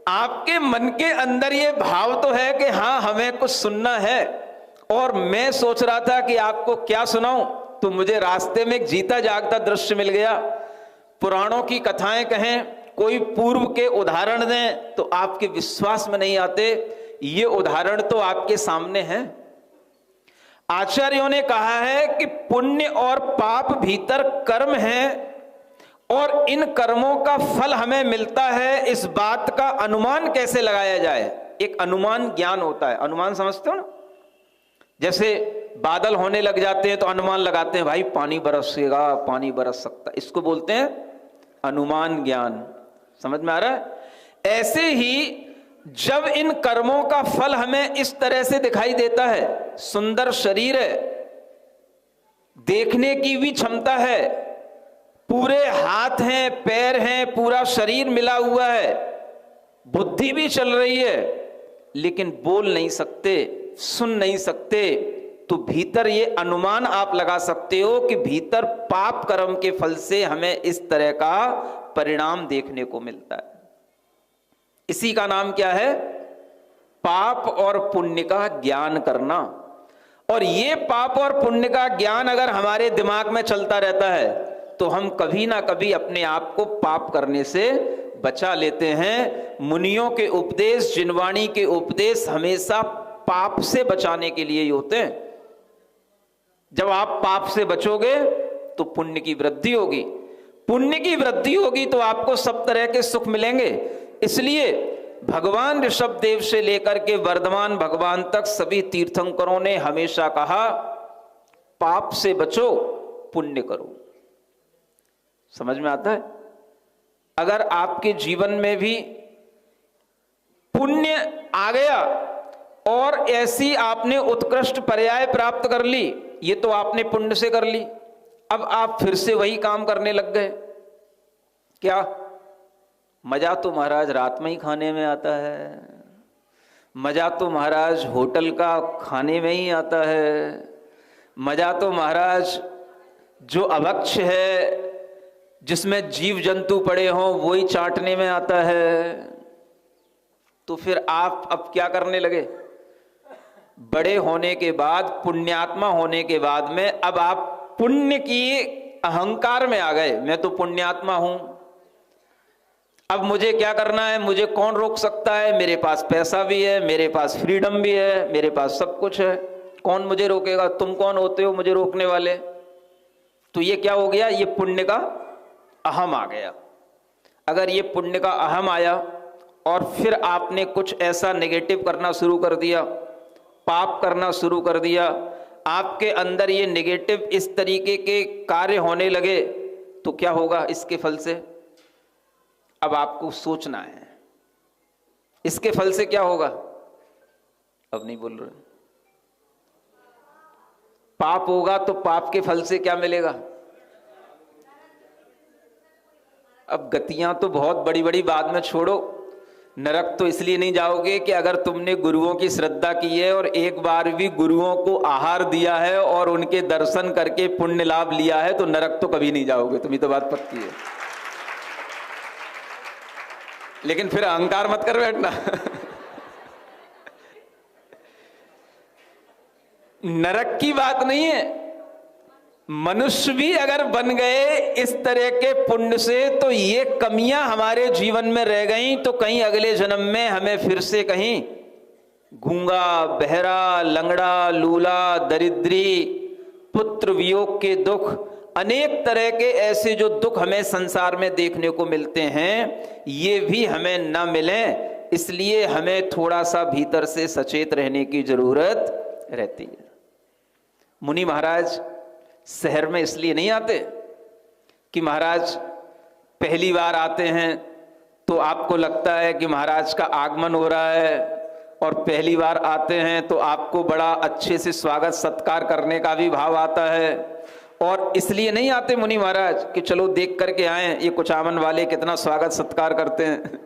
आपके मन के अंदर ये भाव तो है कि हाँ हमें कुछ सुनना है, और मैं सोच रहा था कि आपको क्या सुनाऊं, तो मुझे रास्ते में एक जीता जागता दृश्य मिल गया। पुराणों की कथाएं कहें, कोई पूर्व के उदाहरण दें, तो आपके विश्वास में नहीं आते। ये उदाहरण तो आपके सामने हैं। आचार्यों ने कहा है कि पुण्य और पाप भीतर कर्म है, और इन कर्मों का फल हमें मिलता है। इस बात का अनुमान कैसे लगाया जाए? एक अनुमान ज्ञान होता है। अनुमान समझते हो ना? जैसे बादल होने लग जाते हैं तो अनुमान लगाते हैं, भाई पानी बरसेगा, पानी बरस सकता है, इसको बोलते हैं अनुमान ज्ञान। समझ में आ रहा है? ऐसे ही जब इन कर्मों का फल हमें इस तरह से दिखाई देता है, सुंदर शरीर है, देखने की भी क्षमता है, पूरे हाथ हैं, पैर हैं, पूरा शरीर मिला हुआ है, बुद्धि भी चल रही है, लेकिन बोल नहीं सकते, सुन नहीं सकते, तो भीतर ये अनुमान आप लगा सकते हो कि भीतर पाप कर्म के फल से हमें इस तरह का परिणाम देखने को मिलता है। इसी का नाम क्या है? पाप और पुण्य का ज्ञान करना। और ये पाप और पुण्य का ज्ञान अगर हमारे दिमाग में चलता रहता है तो हम कभी ना कभी अपने आप को पाप करने से बचा लेते हैं। मुनियों के उपदेश, जिनवाणी के उपदेश हमेशा पाप से बचाने के लिए ही होते हैं। जब आप पाप से बचोगे तो पुण्य की वृद्धि होगी, पुण्य की वृद्धि होगी तो आपको सब तरह के सुख मिलेंगे। इसलिए भगवान ऋषभदेव से लेकर के वर्धमान भगवान तक सभी तीर्थंकरों ने हमेशा कहा, पाप से बचो, पुण्य करो। समझ में आता है? अगर आपके जीवन में भी पुण्य आ गया और ऐसी आपने उत्कृष्ट पर्याय प्राप्त कर ली, ये तो आपने पुण्य से कर ली, अब आप फिर से वही काम करने लग गए। क्या मजा तो महाराज रात में ही खाने में आता है, मजा तो महाराज होटल का खाने में ही आता है, मजा तो महाराज जो अभक्ष है, जिसमें जीव जंतु पड़े हों, वही चाटने में आता है। तो फिर आप अब क्या करने लगे? बड़े होने के बाद, पुण्यात्मा होने के बाद में अब आप पुण्य की अहंकार में आ गए। मैं तो पुण्यात्मा हूं, अब मुझे क्या करना है, मुझे कौन रोक सकता है? मेरे पास पैसा भी है, मेरे पास फ्रीडम भी है, मेरे पास सब कुछ है, कौन मुझे रोकेगा? तुम कौन होते हो मुझे रोकने वाले? तो ये क्या हो गया? ये पुण्य का अहम आ गया। अगर ये पुण्य का अहम आया और फिर आपने कुछ ऐसा नेगेटिव करना शुरू कर दिया, पाप करना शुरू कर दिया, आपके अंदर ये नेगेटिव इस तरीके के कार्य होने लगे, तो क्या होगा इसके फल से? अब आपको सोचना है इसके फल से क्या होगा। अब नहीं बोल रहे। पाप होगा तो पाप के फल से क्या मिलेगा? अब गतियां तो बहुत बड़ी बड़ी बाद में छोड़ो, नरक तो इसलिए नहीं जाओगे कि अगर तुमने गुरुओं की श्रद्धा की है और एक बार भी गुरुओं को आहार दिया है और उनके दर्शन करके पुण्य लाभ लिया है, तो नरक तो कभी नहीं जाओगे, तुम्हें तो बात पक्की है। लेकिन फिर अहंकार मत कर बैठना। नरक की बात नहीं है, मनुष्य भी अगर बन गए इस तरह के पुण्य से, तो ये कमियां हमारे जीवन में रह गई, तो कहीं अगले जन्म में हमें फिर से कहीं गूंगा, बहरा, लंगड़ा, लूला, दरिद्री, पुत्र वियोग के दुख, अनेक तरह के ऐसे जो दुख हमें संसार में देखने को मिलते हैं, ये भी हमें न मिलें। इसलिए हमें थोड़ा सा भीतर से सचेत रहने की जरूरत रहती है। मुनि महाराज शहर में इसलिए नहीं आते कि महाराज पहली बार आते हैं तो आपको लगता है कि महाराज का आगमन हो रहा है, और पहली बार आते हैं तो आपको बड़ा अच्छे से स्वागत सत्कार करने का भी भाव आता है। और इसलिए नहीं आते मुनि महाराज कि चलो देख करके आए ये कुचामन वाले कितना स्वागत सत्कार करते हैं।